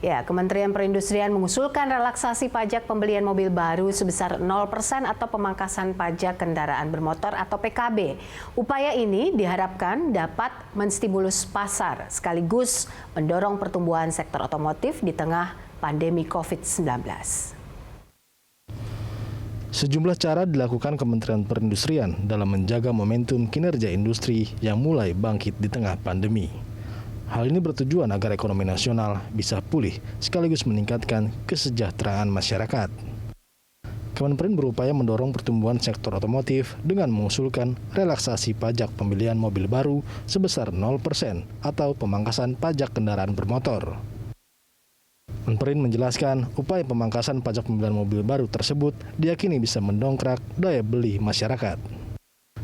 Ya, Kementerian Perindustrian mengusulkan relaksasi pajak pembelian mobil baru sebesar 0% atau pemangkasan pajak kendaraan bermotor atau PKB. Upaya ini diharapkan dapat menstimulus pasar sekaligus mendorong pertumbuhan sektor otomotif di tengah pandemi COVID-19. Sejumlah cara dilakukan Kementerian Perindustrian dalam menjaga momentum kinerja industri yang mulai bangkit di tengah pandemi. Hal ini bertujuan agar ekonomi nasional bisa pulih sekaligus meningkatkan kesejahteraan masyarakat. Kemenperin berupaya mendorong pertumbuhan sektor otomotif dengan mengusulkan relaksasi pajak pembelian mobil baru sebesar 0% atau pemangkasan pajak kendaraan bermotor. Kemenperin menjelaskan upaya pemangkasan pajak pembelian mobil baru tersebut diyakini bisa mendongkrak daya beli masyarakat.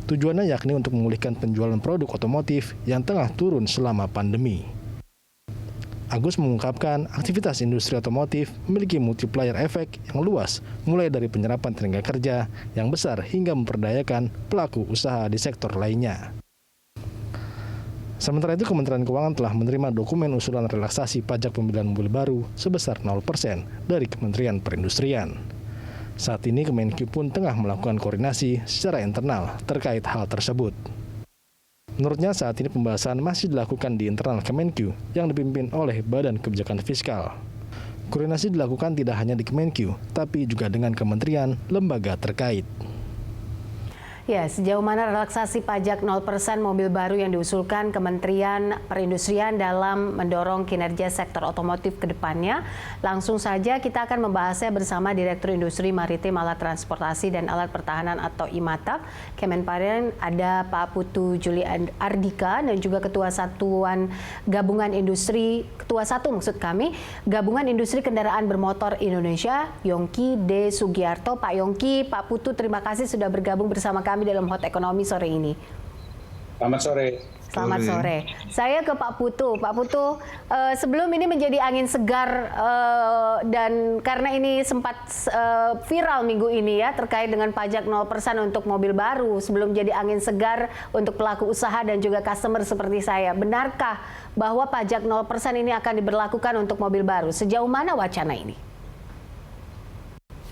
Tujuannya yakni untuk memulihkan penjualan produk otomotif yang tengah turun selama pandemi. Agus mengungkapkan aktivitas industri otomotif memiliki multiplier efek yang luas, mulai dari penyerapan tenaga kerja yang besar hingga memperdayakan pelaku usaha di sektor lainnya. Sementara itu, Kementerian Keuangan telah menerima dokumen usulan relaksasi pajak pembelian mobil baru sebesar 0% dari Kementerian Perindustrian. Saat ini Kemenkyu pun tengah melakukan koordinasi secara internal terkait hal tersebut. Menurutnya saat ini pembahasan masih dilakukan di internal Kemenkyu yang dipimpin oleh Badan Kebijakan Fiskal. Koordinasi dilakukan tidak hanya di Kemenkyu, tapi juga dengan kementerian, lembaga terkait. Ya, sejauh mana relaksasi pajak 0% mobil baru yang diusulkan Kementerian Perindustrian dalam mendorong kinerja sektor otomotif ke depannya? Langsung saja kita akan membahasnya bersama Direktur Industri Maritim Alat Transportasi dan Alat Pertahanan atau IMATAP, Kemenparian, ada Pak Putu Juli Ardika dan juga Ketua Satuan Gabungan Industri, Ketua 1 maksud kami, Gabungan Industri Kendaraan Bermotor Indonesia, Yongki D. Sugiarto. Pak Yongki, Pak Putu, terima kasih sudah bergabung bersama kami dalam Hot Ekonomi sore ini. Selamat sore. Selamat sore. Saya ke Pak Putu. Pak Putu, sebelum ini menjadi angin segar dan karena ini sempat viral minggu ini ya terkait dengan pajak 0% untuk mobil baru, sebelum jadi angin segar untuk pelaku usaha dan juga customer seperti saya. Benarkah bahwa pajak 0% ini akan diberlakukan untuk mobil baru? Sejauh mana wacana ini?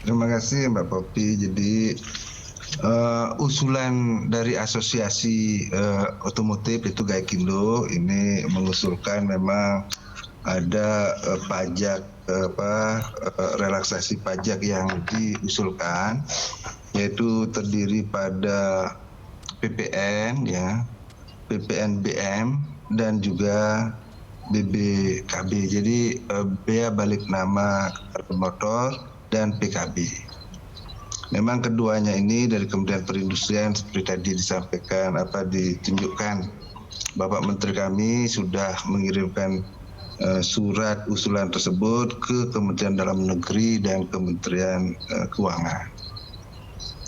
Terima kasih Mbak Poppy. Jadi usulan dari asosiasi otomotif itu Gaikindo ini mengusulkan memang ada pajak relaksasi pajak yang diusulkan, yaitu terdiri pada PPN ya, PPNBM dan juga BBKB. Jadi bea balik nama motor dan PKB. Memang keduanya ini dari Kementerian Perindustrian seperti tadi disampaikan ditunjukkan, Bapak Menteri kami sudah mengirimkan surat usulan tersebut ke Kementerian Dalam Negeri dan Kementerian Keuangan.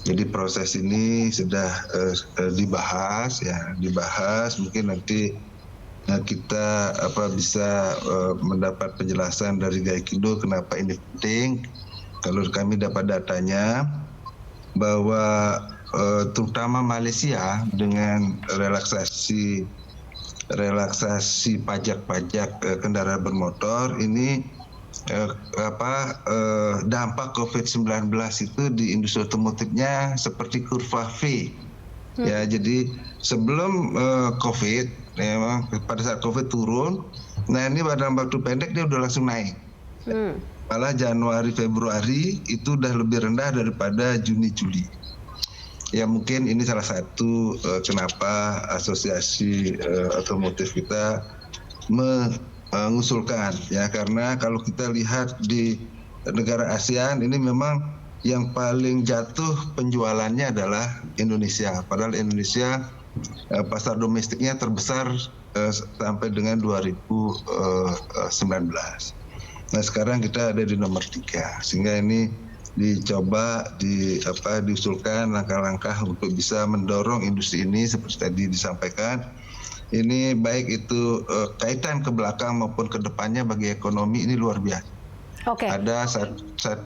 Jadi proses ini sudah dibahas mungkin nanti kita bisa mendapat penjelasan dari Gaikindo kenapa ini penting. Kalau kami dapat datanya bahwa terutama Malaysia dengan relaksasi pajak kendaraan bermotor ini dampak COVID-19 itu di industri otomotifnya seperti kurva V. Ya, jadi sebelum COVID, ya, pada saat COVID turun, nah ini pada waktu pendek dia udah langsung naik. Malah Januari Februari itu udah lebih rendah daripada Juni Juli. Ya mungkin ini salah satu kenapa asosiasi otomotif kita mengusulkan ya, karena kalau kita lihat di negara ASEAN ini memang yang paling jatuh penjualannya adalah Indonesia. Padahal Indonesia pasar domestiknya terbesar sampai dengan 2019. Nah sekarang kita ada di nomor 3, sehingga ini dicoba diusulkan langkah-langkah untuk bisa mendorong industri ini seperti tadi disampaikan. Ini baik itu kaitan ke belakang maupun ke depannya bagi ekonomi ini luar biasa. Oke. Ada 1,5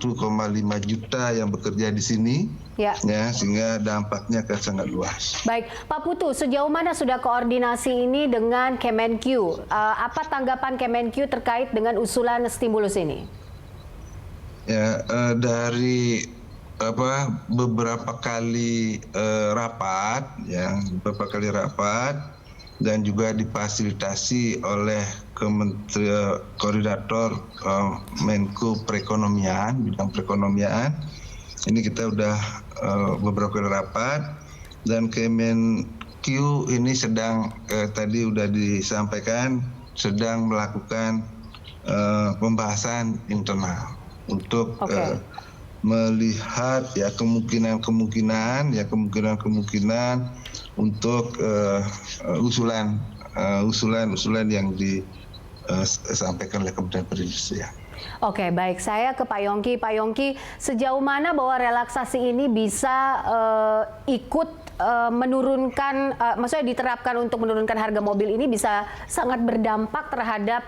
juta yang bekerja di sini, ya, sehingga dampaknya akan sangat luas. Baik, Pak Putu, sejauh mana sudah koordinasi ini dengan Kemenkyu? Apa tanggapan Kemenkyu terkait dengan usulan stimulus ini? Ya, dari beberapa kali rapat, dan juga difasilitasi oleh Kementerian Koordinator Menko Perekonomian, bidang perekonomian. Ini kita udah beberapa kali rapat, dan Kemenkyu ini sedang tadi udah disampaikan sedang melakukan pembahasan internal untuk melihat kemungkinan untuk usulan yang disampaikan oleh Kementerian Perindustrian. Oke, baik. Saya ke Pak Yongki. Pak Yongki, sejauh mana bahwa relaksasi ini bisa ikut menurunkan, maksudnya diterapkan untuk menurunkan harga mobil ini bisa sangat berdampak terhadap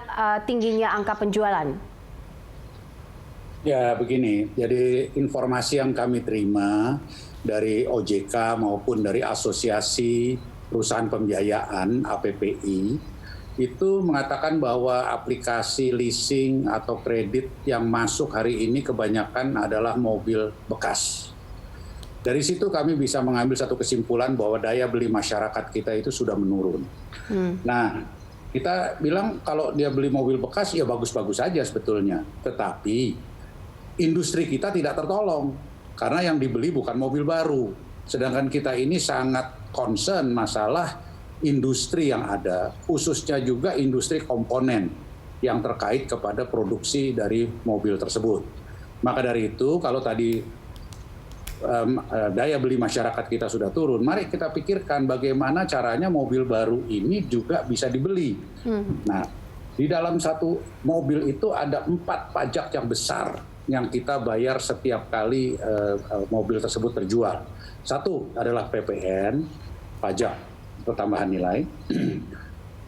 tingginya angka penjualan? Ya, begini. Jadi informasi yang kami terima dari OJK maupun dari Asosiasi Perusahaan Pembiayaan (APPI) itu mengatakan bahwa aplikasi leasing atau kredit yang masuk hari ini kebanyakan adalah mobil bekas. Dari situ kami bisa mengambil satu kesimpulan bahwa daya beli masyarakat kita itu sudah menurun. Nah, kita bilang kalau dia beli mobil bekas ya bagus-bagus saja sebetulnya, tetapi industri kita tidak tertolong karena yang dibeli bukan mobil baru. Sedangkan kita ini sangat concern masalah industri yang ada, khususnya juga industri komponen yang terkait kepada produksi dari mobil tersebut. Maka dari itu, kalau tadi daya beli masyarakat kita sudah turun, mari kita pikirkan bagaimana caranya mobil baru ini juga bisa dibeli. Nah, di dalam satu mobil itu ada 4 pajak yang besar yang kita bayar setiap kali mobil tersebut terjual. Satu adalah PPN, pajak pertambahan nilai.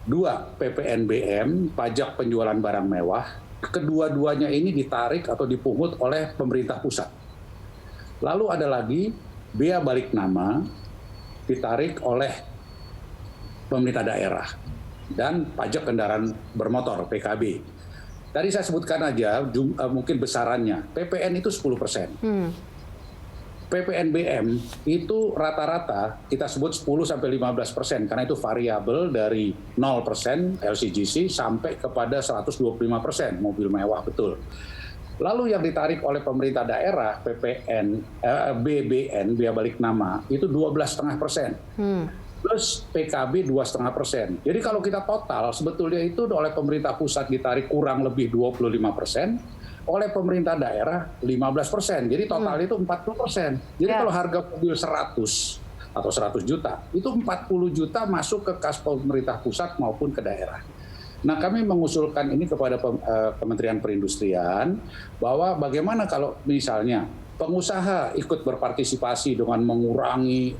2, PPNBM, pajak penjualan barang mewah. Kedua-duanya ini ditarik atau dipungut oleh pemerintah pusat. Lalu ada lagi bea balik nama, ditarik oleh pemerintah daerah. Dan pajak kendaraan bermotor, PKB. Tadi saya sebutkan aja mungkin besarannya. PPN itu 10%. PPNBM itu rata-rata kita sebut 10-15% karena itu variabel dari 0% LCGC sampai kepada 125% mobil mewah betul. Lalu yang ditarik oleh pemerintah daerah BBN, biaya balik nama, itu 12,5%. Plus PKB 2,5%. Jadi kalau kita total sebetulnya itu oleh pemerintah pusat ditarik kurang lebih 25%, oleh pemerintah daerah 15%. Jadi total itu 40%. Jadi kalau harga mobil 100 atau 100 juta, itu 40 juta masuk ke kas pemerintah pusat maupun ke daerah. Nah, kami mengusulkan ini kepada Kementerian Perindustrian bahwa bagaimana kalau misalnya pengusaha ikut berpartisipasi dengan mengurangi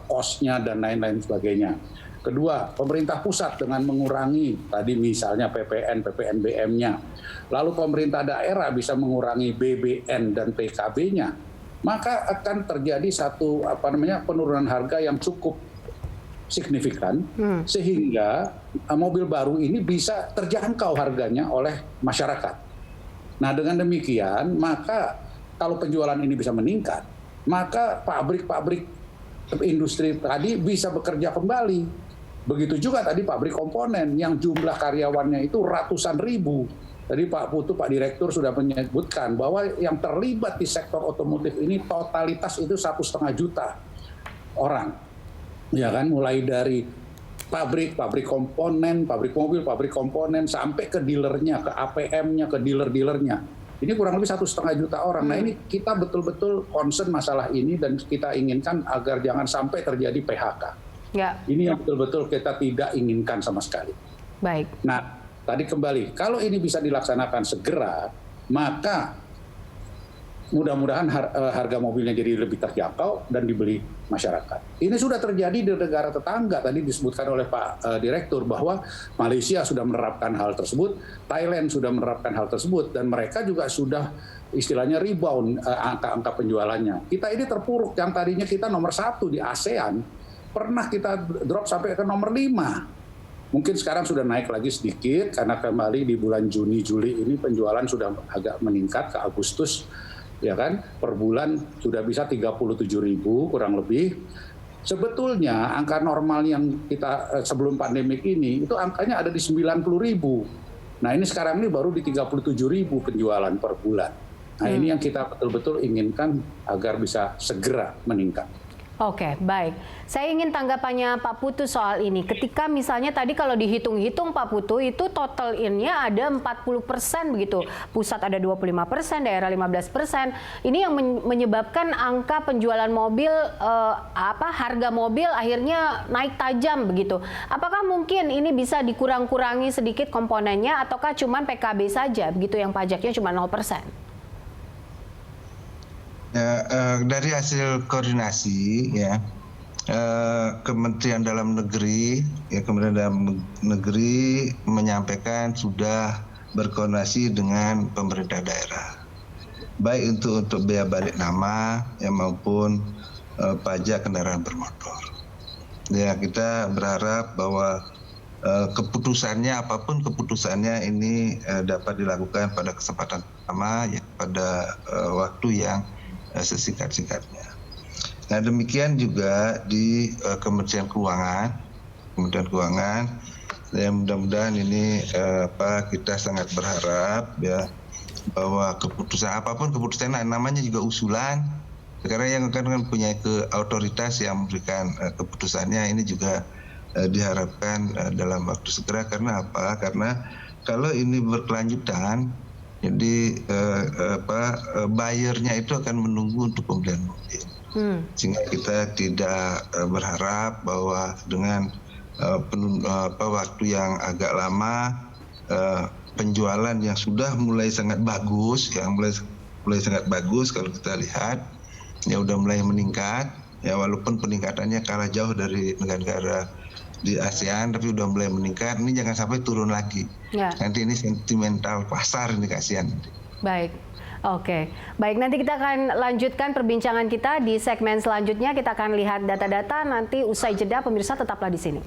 kosnya dan lain-lain sebagainya. Kedua, pemerintah pusat dengan mengurangi tadi misalnya PPN, PPNBM-nya. Lalu pemerintah daerah bisa mengurangi BBN dan PKB-nya. Maka akan terjadi satu penurunan harga yang cukup signifikan sehingga mobil baru ini bisa terjangkau harganya oleh masyarakat. Nah, dengan demikian maka kalau penjualan ini bisa meningkat, maka pabrik-pabrik industri tadi bisa bekerja kembali. Begitu juga tadi pabrik komponen yang jumlah karyawannya itu ratusan ribu. Tadi Pak Putu, Pak Direktur sudah menyebutkan bahwa yang terlibat di sektor otomotif ini totalitas itu 1,5 juta orang. Ya kan, mulai dari pabrik komponen, pabrik mobil, pabrik komponen, sampai ke dealernya, ke APM-nya, ke dealer-dealernya. Ini kurang lebih 1,5 juta orang. Nah, ini kita betul-betul concern masalah ini dan kita inginkan agar jangan sampai terjadi PHK. Ya. Ini yang betul-betul kita tidak inginkan sama sekali. Baik. Nah, tadi kembali, kalau ini bisa dilaksanakan segera, maka mudah-mudahan harga mobilnya jadi lebih terjangkau dan dibeli masyarakat. Ini sudah terjadi di negara tetangga, tadi disebutkan oleh Pak Direktur bahwa Malaysia sudah menerapkan hal tersebut, Thailand sudah menerapkan hal tersebut, dan mereka juga sudah istilahnya rebound angka-angka penjualannya. Kita ini terpuruk, yang tadinya kita nomor 1 di ASEAN, pernah kita drop sampai ke nomor 5. Mungkin sekarang sudah naik lagi sedikit, karena kembali di bulan Juni, Juli ini penjualan sudah agak meningkat ke Agustus, ya kan, per bulan sudah bisa 37.000 kurang lebih. Sebetulnya angka normal yang kita sebelum pandemik ini itu angkanya ada di 90.000. Nah ini sekarang ini baru di 37.000 penjualan per bulan. Nah ini yang kita betul-betul inginkan agar bisa segera meningkat. Oke, baik. Saya ingin tanggapannya Pak Putu soal ini. Ketika misalnya tadi kalau dihitung-hitung Pak Putu, itu total in-nya ada 40% begitu. Pusat ada 25%, daerah 15%. Ini yang menyebabkan angka penjualan mobil, harga mobil akhirnya naik tajam begitu. Apakah mungkin ini bisa dikurang-kurangi sedikit komponennya, ataukah cuma PKB saja begitu yang pajaknya cuma 0%? Ya, dari hasil koordinasi ya, Kementerian Dalam Negeri menyampaikan sudah berkoordinasi dengan pemerintah daerah, baik untuk biaya balik nama ya maupun pajak kendaraan bermotor. Ya, kita berharap bahwa keputusannya, apapun keputusannya, ini dapat dilakukan pada kesempatan pertama ya, pada waktu yang sesingkat-singkatnya. Nah demikian juga di Kementerian Keuangan, ya mudah-mudahan ini kita sangat berharap ya bahwa keputusan apapun keputusan namanya juga usulan, karena yang akan punya otoritas yang memberikan keputusannya ini juga diharapkan dalam waktu segera. Karena apa? Karena kalau ini berkelanjutan, jadi buyernya itu akan menunggu untuk pembelian mobil, sehingga kita tidak berharap bahwa dengan waktu yang agak lama penjualan yang sudah mulai sangat bagus, mulai sangat bagus kalau kita lihat ya udah mulai meningkat ya, walaupun peningkatannya kalah jauh dari negara-negara di ASEAN, tapi udah mulai meningkat. Ini jangan sampai turun lagi. Ya. Nanti ini sentimental pasar, ini kasihan. Baik, oke. Baik, nanti kita akan lanjutkan perbincangan kita di segmen selanjutnya. Kita akan lihat data-data, nanti usai jeda pemirsa tetaplah di sini.